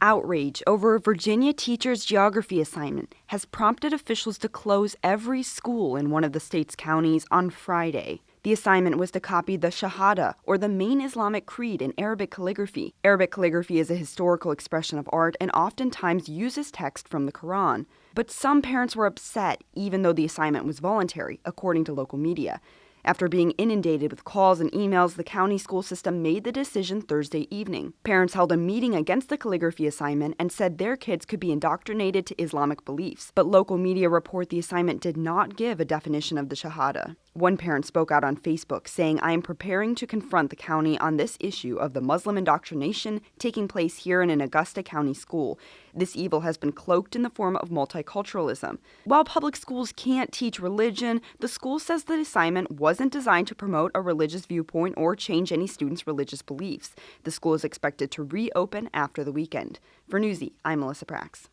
Outrage over a Virginia teacher's geography assignment has prompted officials to close every school in one of the state's counties on Friday. The assignment was to copy the Shahada, or the main Islamic creed, in Arabic calligraphy. Arabic calligraphy is a historical expression of art and oftentimes uses text from the Quran. But some parents were upset, even though the assignment was voluntary, according to local media. After being inundated with calls and emails, the county school system made the decision Thursday evening. Parents held a meeting against the calligraphy assignment and said their kids could be indoctrinated to Islamic beliefs. But local media report the assignment did not give a definition of the Shahada. One parent spoke out on Facebook saying, "I am preparing to confront the county on this issue of the Muslim indoctrination taking place here in an Augusta County school. This evil has been cloaked in the form of multiculturalism." While public schools can't teach religion, the school says the assignment wasn't designed to promote a religious viewpoint or change any students' religious beliefs. The school is expected to reopen after the weekend. For Newsy, I'm Melissa Prax.